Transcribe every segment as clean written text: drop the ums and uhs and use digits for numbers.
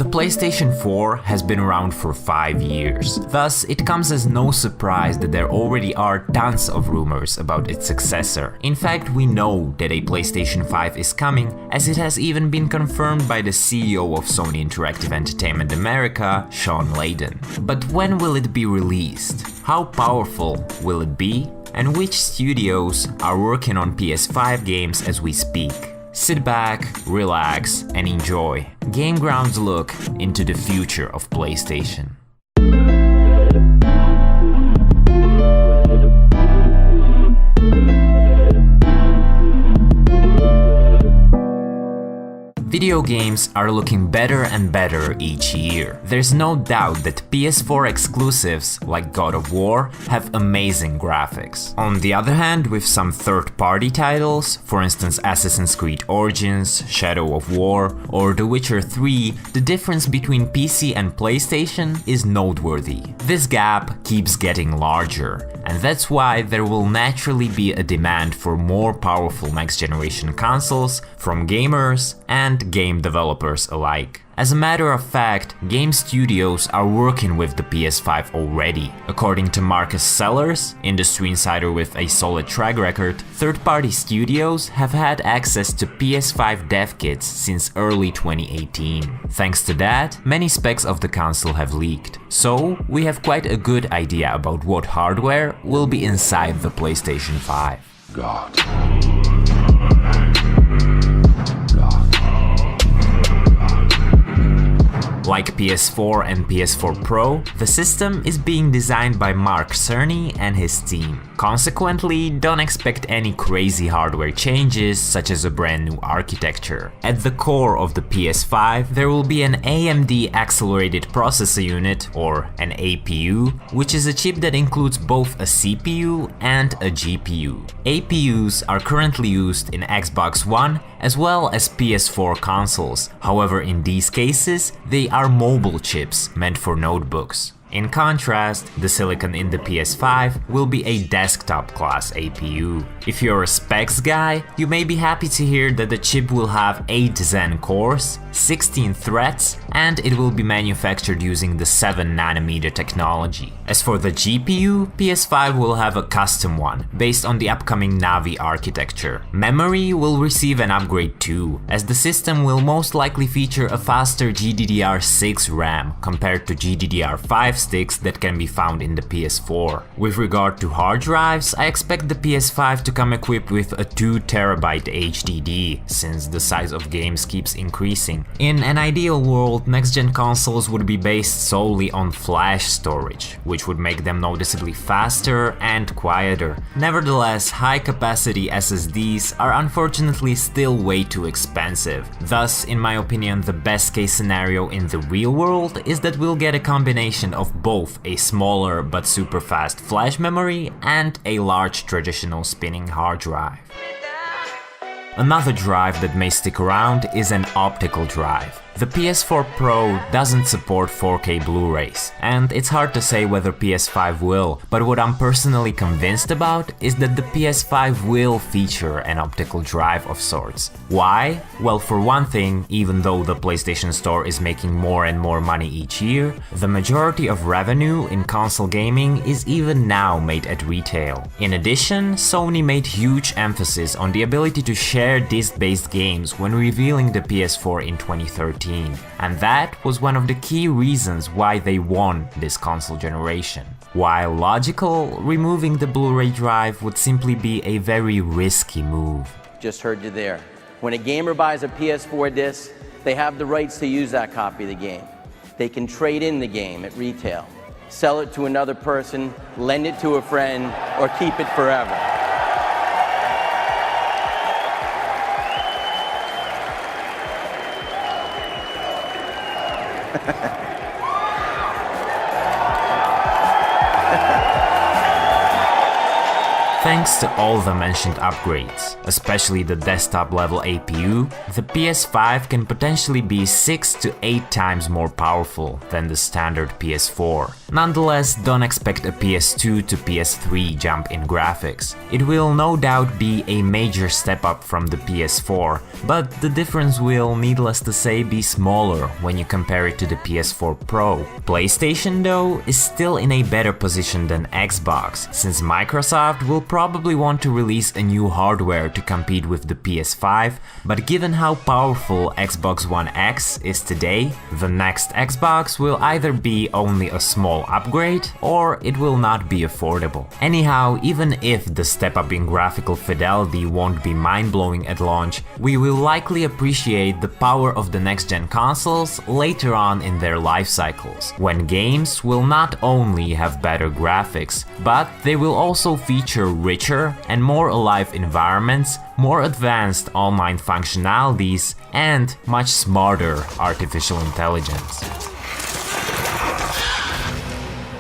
The PlayStation 4 has been around for 5 years, thus it comes as no surprise that there already are tons of rumors about its successor. In fact, we know that a PlayStation 5 is coming, as it has even been confirmed by the CEO of Sony Interactive Entertainment America, Sean Layden. But when will it be released? How powerful will it be? And which studios are working on PS5 games as we speak? Sit back, relax, and enjoy. Game Ground's look into the future of PlayStation. Video games are looking better and better each year. There's no doubt that PS4 exclusives like God of War have amazing graphics. On the other hand, with some third-party titles, for instance Assassin's Creed Origins, Shadow of War, or The Witcher 3, the difference between PC and PlayStation is noteworthy. This gap keeps getting larger, and that's why there will naturally be a demand for more powerful next-generation consoles from gamers and game developers alike. As a matter of fact, game studios are working with the PS5 already. According to Marcus Sellers, industry insider with a solid track record, third-party studios have had access to PS5 dev kits since early 2018. Thanks to that, many specs of the console have leaked. So, we have quite a good idea about what hardware will be inside the PlayStation 5. God. Like PS4 and PS4 Pro, the system is being designed by Mark Cerny and his team. Consequently, don't expect any crazy hardware changes such as a brand new architecture. At the core of the PS5, there will be an AMD Accelerated Processor Unit, or an APU, which is a chip that includes both a CPU and a GPU. APUs are currently used in Xbox One as well as PS4 consoles. However, in these cases, they are mobile chips meant for notebooks. In contrast, the silicon in the PS5 will be a desktop class APU. If you're a specs guy, you may be happy to hear that the chip will have 8 Zen cores, 16 threads, and it will be manufactured using the 7nm technology. As for the GPU, PS5 will have a custom one, based on the upcoming Navi architecture. Memory will receive an upgrade too, as the system will most likely feature a faster GDDR6 RAM compared to GDDR5 sticks that can be found in the PS4. With regard to hard drives, I expect the PS5 to come equipped with a 2TB HDD, since the size of games keeps increasing. In an ideal world, next-gen consoles would be based solely on flash storage, which would make them noticeably faster and quieter. Nevertheless, high-capacity SSDs are unfortunately still way too expensive. Thus, in my opinion, the best-case scenario in the real world is that we'll get a combination of both a smaller but super fast flash memory and a large traditional spinning hard drive. Another drive that may stick around is an optical drive. The PS4 Pro doesn't support 4K Blu-rays, and it's hard to say whether PS5 will, but what I'm personally convinced about is that the PS5 will feature an optical drive of sorts. Why? Well, for one thing, even though the PlayStation Store is making more and more money each year, the majority of revenue in console gaming is even now made at retail. In addition, Sony made huge emphasis on the ability to share disc-based games when revealing the PS4 in 2013. And that was one of the key reasons why they won this console generation. While logical, removing the Blu-ray drive would simply be a very risky move. Just heard you there. When a gamer buys a PS4 disc, they have the rights to use that copy of the game. They can trade in the game at retail, sell it to another person, lend it to a friend, or keep it forever. Thanks to all the mentioned upgrades, especially the desktop level APU, the PS5 can potentially be 6 to 8 times more powerful than the standard PS4. Nonetheless, don't expect a PS2 to PS3 jump in graphics. It will no doubt be a major step up from the PS4, but the difference will, needless to say, be smaller when you compare it to the PS4 Pro. PlayStation, though, is still in a better position than Xbox, since Microsoft will probably want to release a new hardware to compete with the PS5, but given how powerful Xbox One X is today, the next Xbox will either be only a small upgrade or it will not be affordable. Anyhow, even if the step up in graphical fidelity won't be mind-blowing at launch, we will likely appreciate the power of the next-gen consoles later on in their life cycles, when games will not only have better graphics, but they will also feature richer and more alive environments, more advanced online functionalities, and much smarter artificial intelligence.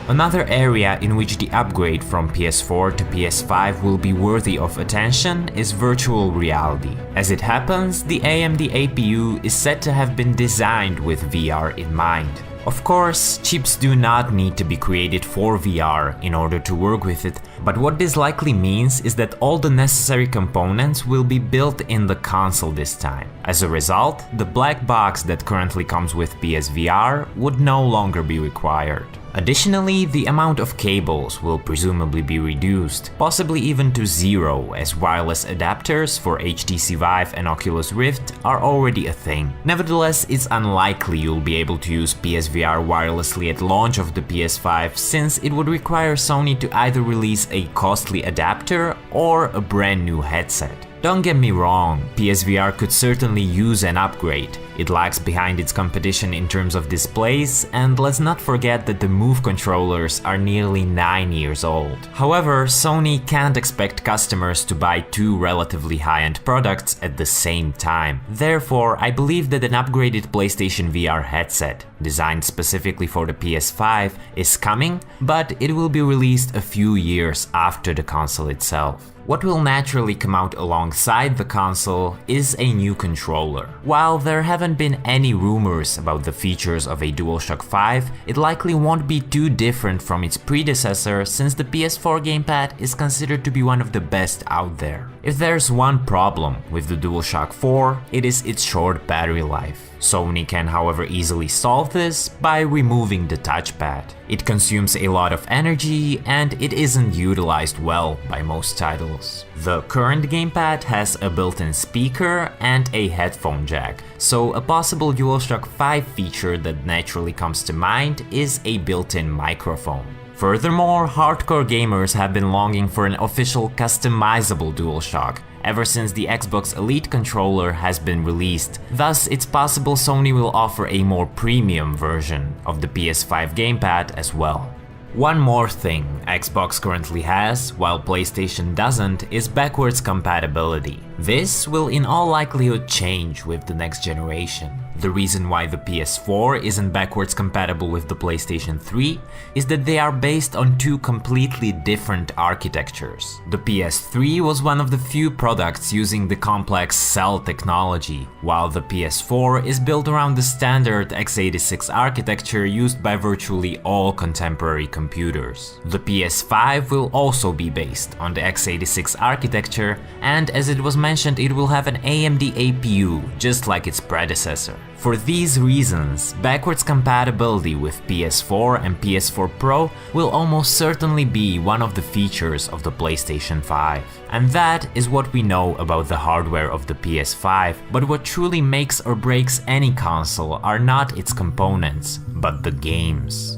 Another area in which the upgrade from PS4 to PS5 will be worthy of attention is virtual reality. As it happens, the AMD APU is said to have been designed with VR in mind. Of course, chips do not need to be created for VR in order to work with it, but what this likely means is that all the necessary components will be built in the console this time. As a result, the black box that currently comes with PSVR would no longer be required. Additionally, the amount of cables will presumably be reduced, possibly even to zero, as wireless adapters for HTC Vive and Oculus Rift are already a thing. Nevertheless, it's unlikely you'll be able to use PSVR wirelessly at launch of the PS5, since it would require Sony to either release a costly adapter or a brand new headset. Don't get me wrong, PSVR could certainly use an upgrade. It lags behind its competition in terms of displays, and let's not forget that the Move controllers are nearly 9 years old. However, Sony can't expect customers to buy two relatively high-end products at the same time. Therefore, I believe that an upgraded PlayStation VR headset, designed specifically for the PS5, is coming, but it will be released a few years after the console itself. What will naturally come out alongside the console is a new controller. While there haven't been any rumors about the features of a DualShock 5, it likely won't be too different from its predecessor, since the PS4 gamepad is considered to be one of the best out there. If there's one problem with the DualShock 4, it is its short battery life. Sony can, however, easily solve this by removing the touchpad. It consumes a lot of energy and it isn't utilized well by most titles. The current gamepad has a built-in speaker and a headphone jack, so a possible DualShock 5 feature that naturally comes to mind is a built-in microphone. Furthermore, hardcore gamers have been longing for an official customizable DualShock ever since the Xbox Elite controller has been released. Thus, it's possible Sony will offer a more premium version of the PS5 gamepad as well. One more thing Xbox currently has, while PlayStation doesn't, is backwards compatibility. This will in all likelihood change with the next generation. The reason why the PS4 isn't backwards compatible with the PlayStation 3 is that they are based on two completely different architectures. The PS3 was one of the few products using the complex cell technology, while the PS4 is built around the standard x86 architecture used by virtually all contemporary computers. The PS5 will also be based on the x86 architecture, and as it was mentioned, it will have an AMD APU, just like its predecessor. For these reasons, backwards compatibility with PS4 and PS4 Pro will almost certainly be one of the features of the PlayStation 5. And that is what we know about the hardware of the PS5, but what truly makes or breaks any console are not its components, but the games.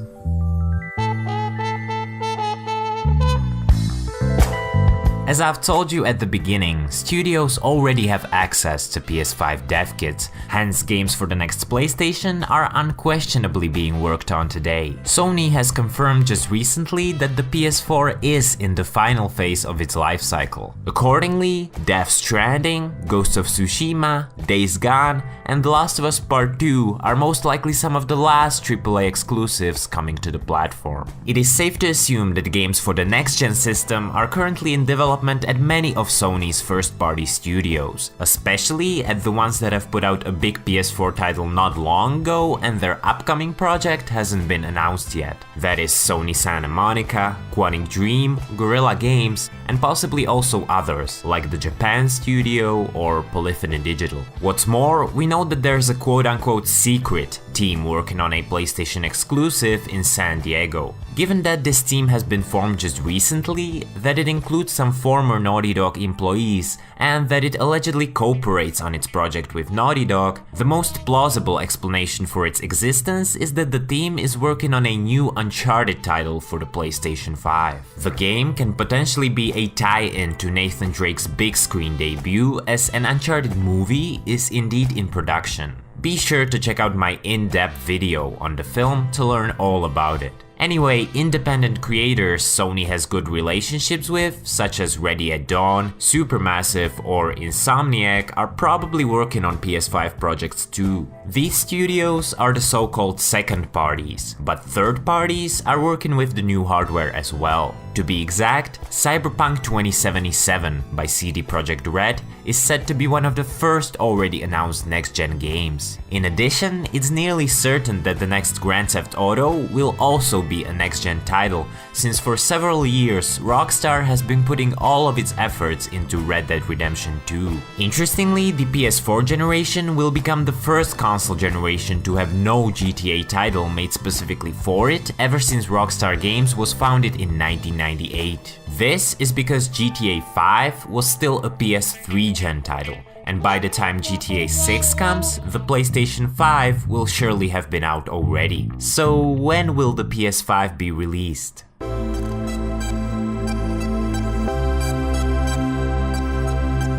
As I've told you at the beginning, studios already have access to PS5 dev kits, hence games for the next PlayStation are unquestionably being worked on today. Sony has confirmed just recently that the PS4 is in the final phase of its life cycle. Accordingly, Death Stranding, Ghost of Tsushima, Days Gone, and The Last of Us Part 2 are most likely some of the last AAA exclusives coming to the platform. It is safe to assume that games for the next-gen system are currently in development development at many of Sony's first-party studios, especially at the ones that have put out a big PS4 title not long ago and their upcoming project hasn't been announced yet. That is Sony Santa Monica, Quantic Dream, Guerrilla Games, and possibly also others, like the Japan studio or Polyphony Digital. What's more, we know that there's a quote-unquote secret team working on a PlayStation exclusive in San Diego. Given that this team has been formed just recently, that it includes some former Naughty Dog employees, and that it allegedly cooperates on its project with Naughty Dog, the most plausible explanation for its existence is that the team is working on a new Uncharted title for the PlayStation 5. The game can potentially be a tie-in to Nathan Drake's big screen debut, as an Uncharted movie is indeed in production. Be sure to check out my in-depth video on the film to learn all about it. Anyway, independent creators Sony has good relationships with, such as Ready at Dawn, Supermassive or Insomniac, are probably working on PS5 projects too. These studios are the so-called second parties, but third parties are working with the new hardware as well. To be exact, Cyberpunk 2077 by CD Projekt Red is said to be one of the first already announced next-gen games. In addition, it's nearly certain that the next Grand Theft Auto will also be a next-gen title, since for several years Rockstar has been putting all of its efforts into Red Dead Redemption 2. Interestingly, the PS4 generation will become the first console generation to have no GTA title made specifically for it ever since Rockstar Games was founded in 1998. This is because GTA 5 was still a PS3 gen title, and by the time GTA 6 comes, the PlayStation 5 will surely have been out already. So when will the PS5 be released?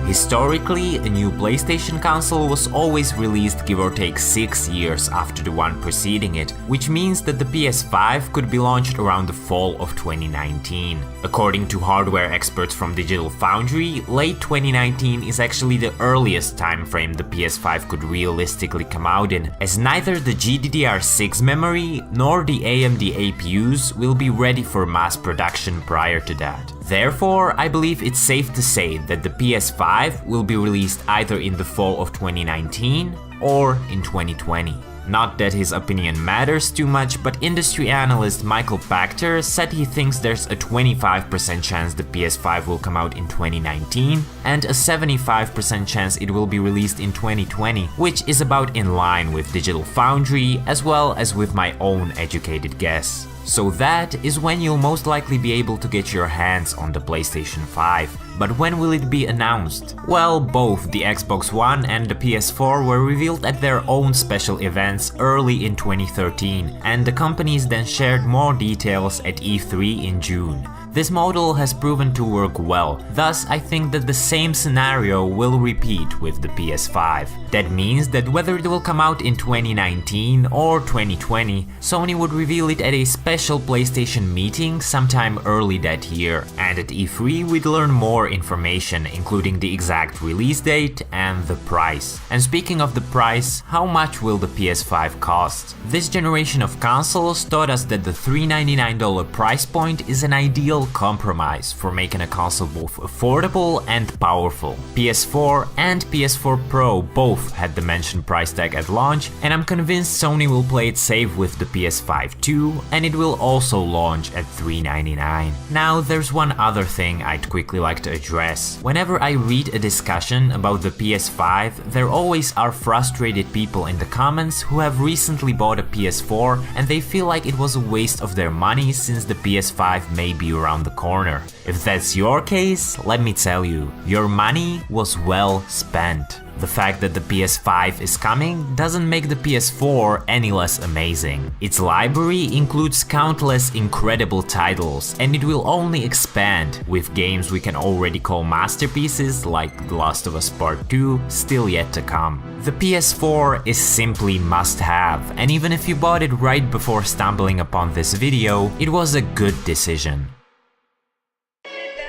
Historically, a new PlayStation console was always released give or take 6 years after the one preceding it, which means that the PS5 could be launched around the fall of 2019. According to hardware experts from Digital Foundry, late 2019 is actually the earliest time frame the PS5 could realistically come out in, as neither the GDDR6 memory nor the AMD APUs will be ready for mass production prior to that. Therefore, I believe it's safe to say that the PS5 will be released either in the fall of 2019 or in 2020. Not that his opinion matters too much, but industry analyst Michael Pachter said he thinks there's a 25% chance the PS5 will come out in 2019 and a 75% chance it will be released in 2020, which is about in line with Digital Foundry as well as with my own educated guess. So that is when you'll most likely be able to get your hands on the PlayStation 5. But when will it be announced? Well, both the Xbox One and the PS4 were revealed at their own special events early in 2013, and the companies then shared more details at E3 in June. This model has proven to work well, thus I think that the same scenario will repeat with the PS5. That means that whether it will come out in 2019 or 2020, Sony would reveal it at a special PlayStation meeting sometime early that year, and at E3 we'd learn more information, including the exact release date and the price. And speaking of the price, how much will the PS5 cost? This generation of consoles taught us that the $399 price point is an ideal compromise for making a console both affordable and powerful. PS4 and PS4 Pro both had the mentioned price tag at launch, and I'm convinced Sony will play it safe with the PS5 too, and it will also launch at $399. Now there's one other thing I'd quickly like to address. Whenever I read a discussion about the PS5, there always are frustrated people in the comments who have recently bought a PS4 and they feel like it was a waste of their money since the PS5 may be around the corner. If that's your case, let me tell you, your money was well spent. The fact that the PS5 is coming doesn't make the PS4 any less amazing. Its library includes countless incredible titles, and it will only expand with games we can already call masterpieces like The Last of Us Part 2 still yet to come. The PS4 is simply must-have, and even if you bought it right before stumbling upon this video, it was a good decision.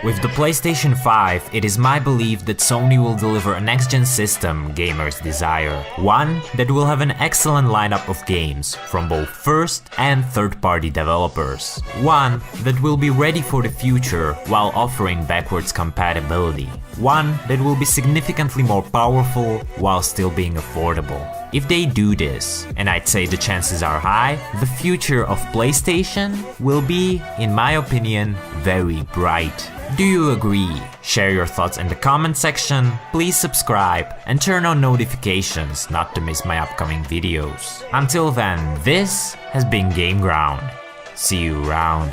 With the PlayStation 5, it is my belief that Sony will deliver a next-gen system gamers desire. One that will have an excellent lineup of games from both first and third-party developers. One that will be ready for the future while offering backwards compatibility. One that will be significantly more powerful while still being affordable. If they do this, and I'd say the chances are high, the future of PlayStation will be, in my opinion, very bright. Do you agree? Share your thoughts in the comment section, please subscribe and turn on notifications not to miss my upcoming videos. Until then, this has been Game Ground. See you around.